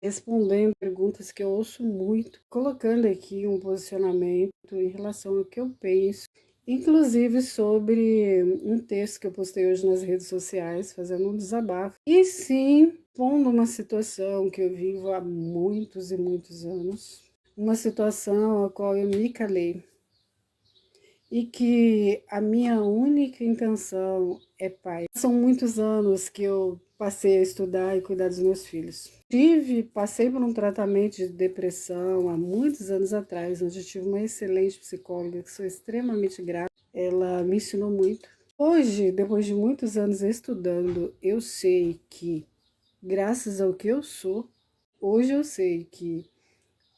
respondendo perguntas que eu ouço muito, colocando aqui um posicionamento em relação ao que eu penso, inclusive sobre um texto que eu postei hoje nas redes sociais, fazendo um desabafo. E sim, pondo uma situação que eu vivo há muitos e muitos anos, uma situação a qual eu me calei e que a minha única intenção é pai. São muitos anos que eu passei a estudar e cuidar dos meus filhos. Passei por um tratamento de depressão há muitos anos atrás, onde eu tive uma excelente psicóloga, que sou extremamente grata. Ela me ensinou muito. Hoje, depois de muitos anos estudando, eu sei que, graças ao que eu sou, hoje eu sei que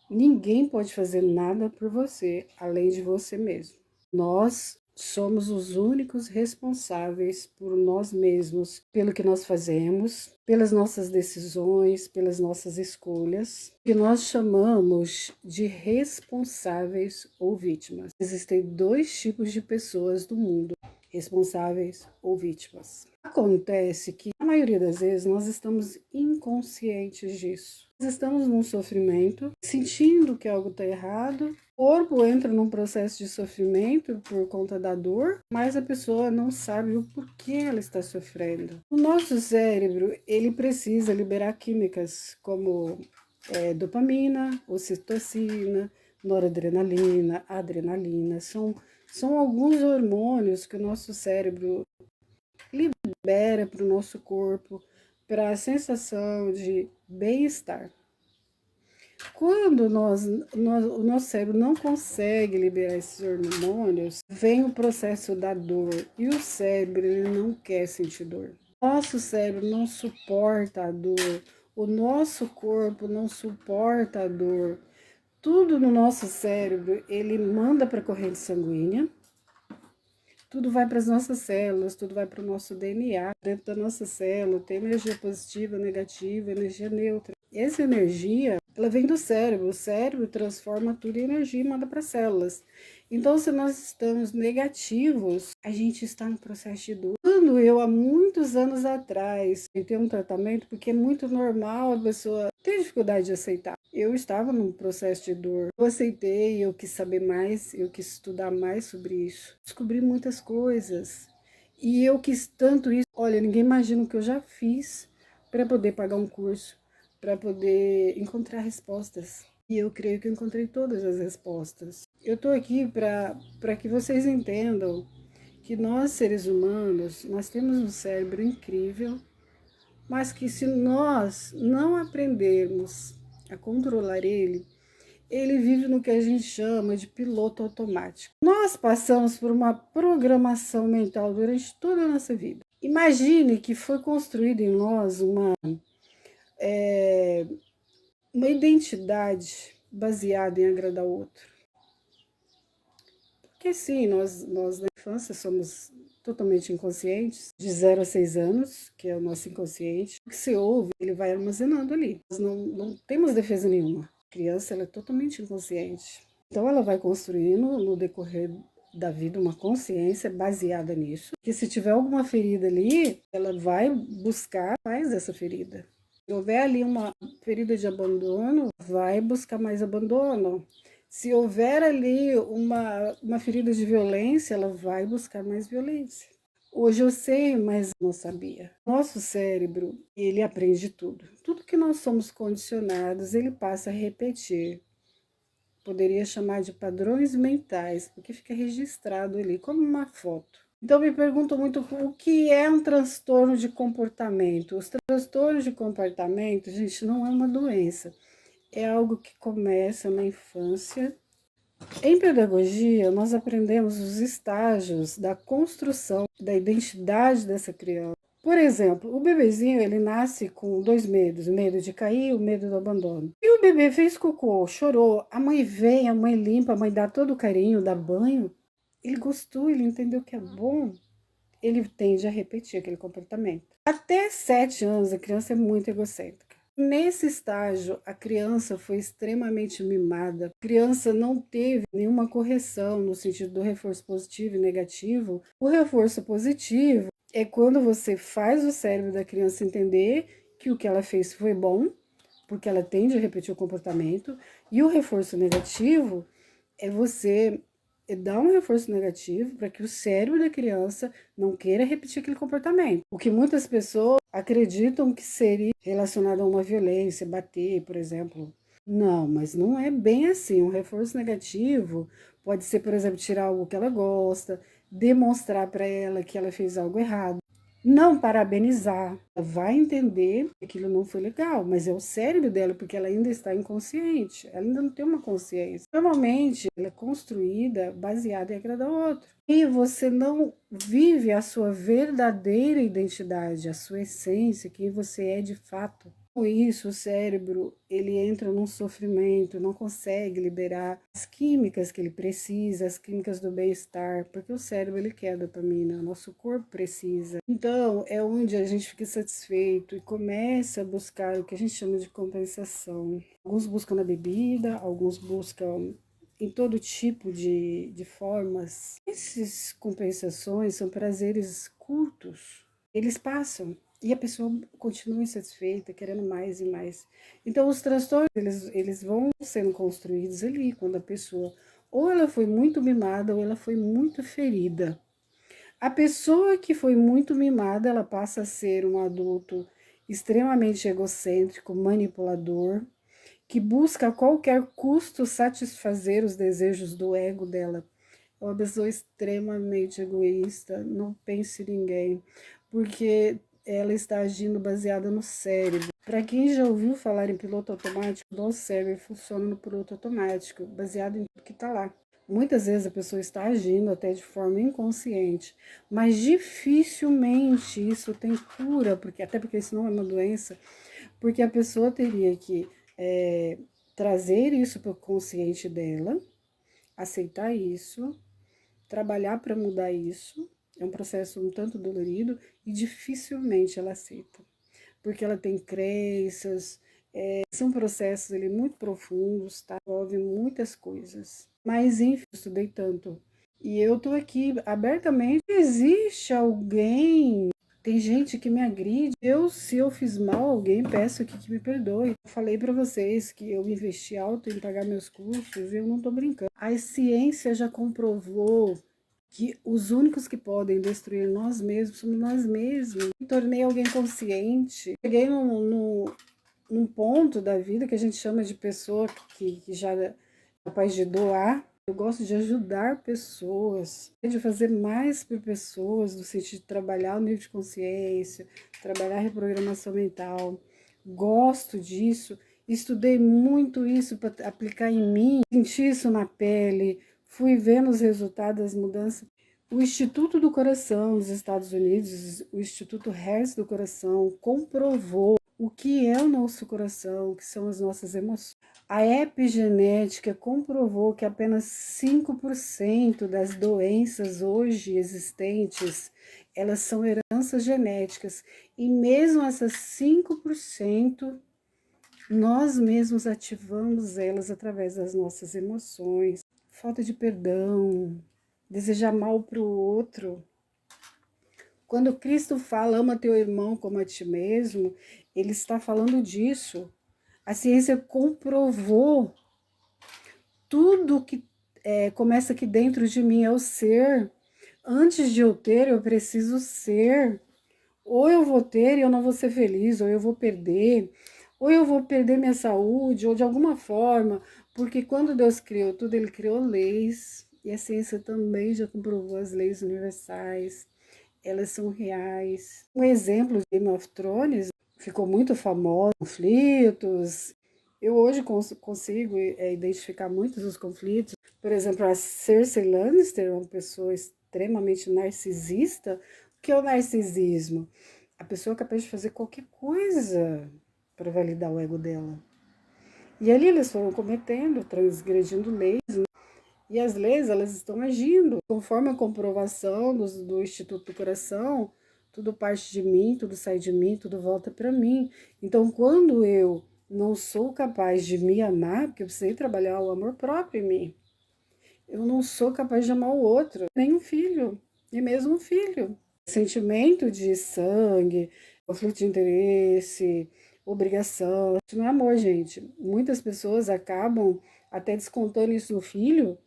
ninguém pode fazer nada por você, além de você mesmo. Nós somos os únicos responsáveis por nós mesmos, pelo que nós fazemos, pelas nossas decisões, pelas nossas escolhas, que nós chamamos de responsáveis ou vítimas. Existem dois tipos de pessoas do mundo: responsáveis ou vítimas. Acontece que, na maioria das vezes, nós estamos inconscientes disso. Nós estamos num sofrimento, sentindo que algo está errado, o corpo entra num processo de sofrimento por conta da dor, mas a pessoa não sabe o porquê ela está sofrendo. O nosso cérebro, ele precisa liberar químicas como dopamina, ocitocina, noradrenalina, adrenalina. São alguns hormônios que o nosso cérebro libera para o nosso corpo, para a sensação de bem-estar. Quando o nosso cérebro não consegue liberar esses hormônios, vem o processo da dor e o cérebro ele não quer sentir dor. Nosso cérebro não suporta a dor, o nosso corpo não suporta a dor. Tudo no nosso cérebro ele manda para a corrente sanguínea, tudo vai para as nossas células, tudo vai para o nosso DNA. Dentro da nossa célula tem energia positiva, negativa, energia neutra. Essa energia, ela vem do cérebro. O cérebro transforma tudo em energia e manda para as células. Então, se nós estamos negativos, a gente está no processo de dor. Quando eu, há muitos anos atrás, tentei um tratamento, porque é muito normal a pessoa ter dificuldade de aceitar. Eu estava num processo de dor. Eu aceitei, eu quis saber mais, eu quis estudar mais sobre isso. Descobri muitas coisas. E eu quis tanto isso. Olha, ninguém imagina o que eu já fiz para poder pagar um curso, para poder encontrar respostas. E eu creio que eu encontrei todas as respostas. Eu estou aqui para que vocês entendam que nós, seres humanos, nós temos um cérebro incrível, mas que se nós não aprendermos a controlar ele, ele vive no que a gente chama de piloto automático. Nós passamos por uma programação mental durante toda a nossa vida. Imagine que foi construída em nós uma identidade baseada em agradar o outro. Porque sim, nós na infância somos totalmente inconscientes, de 0 a 6 anos, que é o nosso inconsciente. O que se ouve, ele vai armazenando ali. Nós não temos defesa nenhuma. A criança ela é totalmente inconsciente. Então ela vai construindo no decorrer da vida uma consciência baseada nisso. Que se tiver alguma ferida ali, ela vai buscar mais dessa ferida. Se houver ali uma ferida de abandono, vai buscar mais abandono. Se houver ali uma ferida de violência, ela vai buscar mais violência. Hoje eu sei, mas não sabia. Nosso cérebro, ele aprende tudo. Tudo que nós somos condicionados, ele passa a repetir. Poderia chamar de padrões mentais, porque fica registrado ali, como uma foto. Então me perguntam muito o que é um transtorno de comportamento. Os transtornos de comportamento, gente, não é uma doença. É algo que começa na infância. Em pedagogia, nós aprendemos os estágios da construção da identidade dessa criança. Por exemplo, o bebezinho ele nasce com dois medos: o medo de cair e o medo do abandono. E o bebê fez cocô, chorou, a mãe vem, a mãe limpa, a mãe dá todo o carinho, dá banho. Ele gostou, ele entendeu que é bom, ele tende a repetir aquele comportamento. Até 7 anos, a criança é muito egocêntrica. Nesse estágio, a criança foi extremamente mimada. A criança não teve nenhuma correção no sentido do reforço positivo e negativo. O reforço positivo é quando você faz o cérebro da criança entender que o que ela fez foi bom, porque ela tende a repetir o comportamento, e o reforço negativo é você dar um reforço negativo para que o cérebro da criança não queira repetir aquele comportamento. O que muitas pessoas acreditam que seria relacionado a uma violência, bater, por exemplo. Não, mas não é bem assim. Um reforço negativo pode ser, por exemplo, tirar algo que ela gosta, demonstrar para ela que ela fez algo errado, não parabenizar. Ela vai entender que aquilo não foi legal, mas é o cérebro dela, porque ela ainda está inconsciente, ela ainda não tem uma consciência. Normalmente, ela é construída baseada em agradar o outro. E você não vive a sua verdadeira identidade, a sua essência, quem você é de fato. Com isso, o cérebro, ele entra num sofrimento, não consegue liberar as químicas que ele precisa, as químicas do bem-estar, porque o cérebro, ele quer dopamina, o nosso corpo precisa. Então, é onde a gente fica satisfeito e começa a buscar o que a gente chama de compensação. Alguns buscam na bebida, alguns buscam em todo tipo de formas. Essas compensações são prazeres curtos, eles passam. E a pessoa continua insatisfeita, querendo mais e mais. Então, os transtornos, eles vão sendo construídos ali, quando a pessoa, ou ela foi muito mimada, ou ela foi muito ferida. A pessoa que foi muito mimada, ela passa a ser um adulto extremamente egocêntrico, manipulador, que busca a qualquer custo satisfazer os desejos do ego dela. É uma pessoa extremamente egoísta, não pense em ninguém, porque ela está agindo baseada no cérebro. Para quem já ouviu falar em piloto automático, o cérebro funciona no piloto automático, baseado em tudo que está lá. Muitas vezes a pessoa está agindo até de forma inconsciente, mas dificilmente isso tem cura, porque até porque isso não é uma doença, porque a pessoa teria que trazer isso para o consciente dela, aceitar isso, trabalhar para mudar isso. É um processo um tanto dolorido e dificilmente ela aceita, porque ela tem crenças, são processos ali muito profundos, tá? Envolve muitas coisas. Mas enfim, eu estudei tanto. E eu tô aqui abertamente. Existe alguém, tem gente que me agride. Se eu fiz mal a alguém, peço que me perdoe. Eu falei para vocês que eu investi alto em pagar meus cursos e eu não tô brincando. A ciência já comprovou que os únicos que podem destruir nós mesmos somos nós mesmos. Me tornei alguém consciente. Cheguei num ponto da vida que a gente chama de pessoa que já é capaz de doar. Eu gosto de ajudar pessoas, de fazer mais por pessoas, no sentido de trabalhar o nível de consciência, trabalhar a reprogramação mental. Gosto disso, estudei muito isso para aplicar em mim, senti isso na pele, fui vendo os resultados das mudanças. O Instituto do Coração dos Estados Unidos, o Instituto Hertz do Coração, comprovou o que é o nosso coração, o que são as nossas emoções. A epigenética comprovou que apenas 5% das doenças hoje existentes, elas são heranças genéticas. E mesmo essas 5%, nós mesmos ativamos elas através das nossas emoções. Falta de perdão, desejar mal para o outro. Quando Cristo fala, ama teu irmão como a ti mesmo, ele está falando disso. A ciência comprovou tudo que começa aqui dentro de mim é o ser. Antes de eu ter, eu preciso ser. Ou eu vou ter e eu não vou ser feliz, ou eu vou perder, ou eu vou perder minha saúde, ou de alguma forma, porque quando Deus criou tudo, Ele criou leis, e a ciência também já comprovou as leis universais, elas são reais. Um exemplo de Game of Thrones ficou muito famoso, conflitos. Eu hoje consigo identificar muitos dos conflitos. Por exemplo, a Cersei Lannister, uma pessoa extremamente narcisista. O que é o narcisismo? A pessoa é capaz de fazer qualquer coisa para validar o ego dela. E ali eles foram cometendo, transgredindo leis, né? E as leis, elas estão agindo. Conforme a comprovação do Instituto do Coração, tudo parte de mim, tudo sai de mim, tudo volta para mim. Então, quando eu não sou capaz de me amar, porque eu precisei trabalhar o amor próprio em mim, eu não sou capaz de amar o outro, nem um filho, e mesmo um filho. Sentimento de sangue, conflito de interesse, obrigação. Isso não é amor, gente. Muitas pessoas acabam até descontando isso no filho,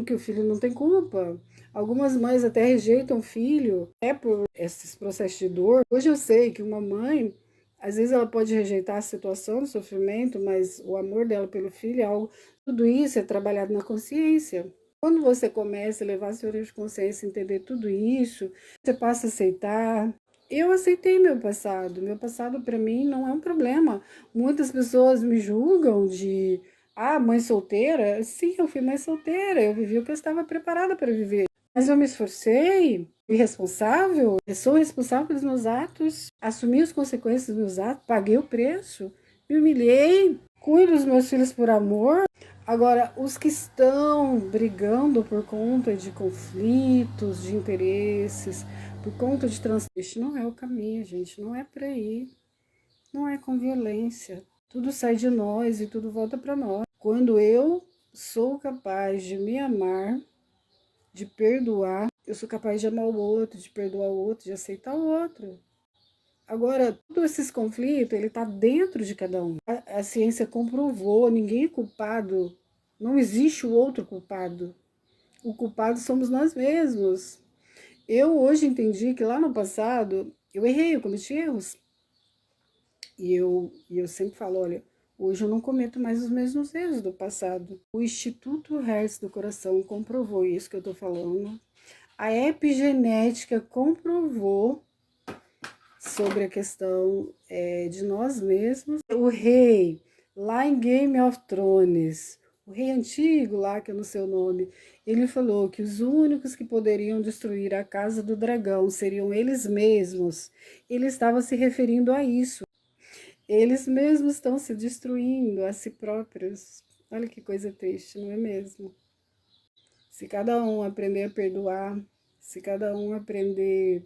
que o filho não tem culpa. Algumas mães até rejeitam o filho, por esses processos de dor. Hoje eu sei que uma mãe, às vezes ela pode rejeitar a situação do sofrimento, mas o amor dela pelo filho é algo. Tudo isso é trabalhado na consciência. Quando você começa a levar seu nível de consciência, entender tudo isso, você passa a aceitar. Eu aceitei meu passado. Meu passado para mim não é um problema. Muitas pessoas me julgam de mãe solteira? Sim, eu fui mãe solteira. Eu vivi o que eu estava preparada para viver. Mas eu me esforcei, fui responsável, eu sou responsável pelos meus atos, assumi as consequências dos meus atos, paguei o preço, me humilhei, cuido dos meus filhos por amor. Agora, os que estão brigando por conta de conflitos, de interesses, por conta de transtorno, não é o caminho, gente, não é por aí. Não é com violência. Tudo sai de nós e tudo volta para nós. Quando eu sou capaz de me amar, de perdoar, eu sou capaz de amar o outro, de perdoar o outro, de aceitar o outro. Agora, todos esses conflitos, ele está dentro de cada um. A ciência comprovou, ninguém é culpado. Não existe o outro culpado. O culpado somos nós mesmos. Eu hoje entendi que lá no passado, eu errei, eu cometi erros. E eu sempre falo, olha, hoje eu não cometo mais os mesmos erros do passado. O Instituto Hertz do Coração comprovou isso que eu estou falando. A epigenética comprovou sobre a questão de nós mesmos. O rei, lá em Game of Thrones, o rei antigo lá, que eu não sei o nome, ele falou que os únicos que poderiam destruir a casa do dragão seriam eles mesmos. Ele estava se referindo a isso. Eles mesmos estão se destruindo a si próprios. Olha que coisa triste, não é mesmo? Se cada um aprender a perdoar, se cada um aprender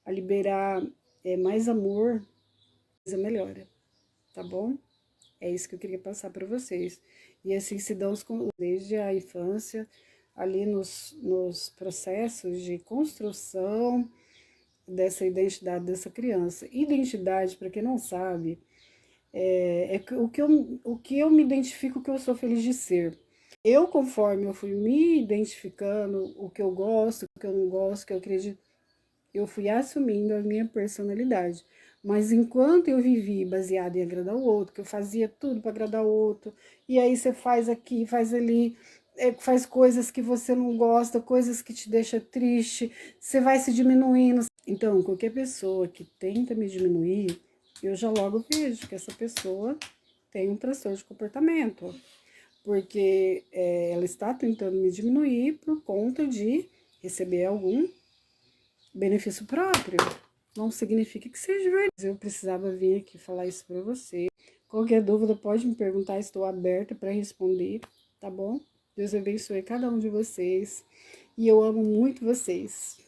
a liberar mais amor, a coisa melhora, tá bom? É isso que eu queria passar para vocês. E assim se dão desde a infância, ali nos processos de construção dessa identidade dessa criança. Identidade, para quem não sabe, o que eu me identifico, o que eu sou feliz de ser. Eu, conforme eu fui me identificando, o que eu gosto, o que eu não gosto, o que eu acredito, eu fui assumindo a minha personalidade. Mas enquanto eu vivi baseada em agradar o outro, que eu fazia tudo para agradar o outro, e aí você faz aqui, faz ali, faz coisas que você não gosta, coisas que te deixam triste, você vai se diminuindo. Então, qualquer pessoa que tenta me diminuir, eu já logo vejo que essa pessoa tem um transtorno de comportamento, porque ela está tentando me diminuir por conta de receber algum benefício próprio. Não significa que seja verdade. Eu precisava vir aqui falar isso para você. Qualquer dúvida pode me perguntar, estou aberta para responder, tá bom? Deus abençoe cada um de vocês e eu amo muito vocês.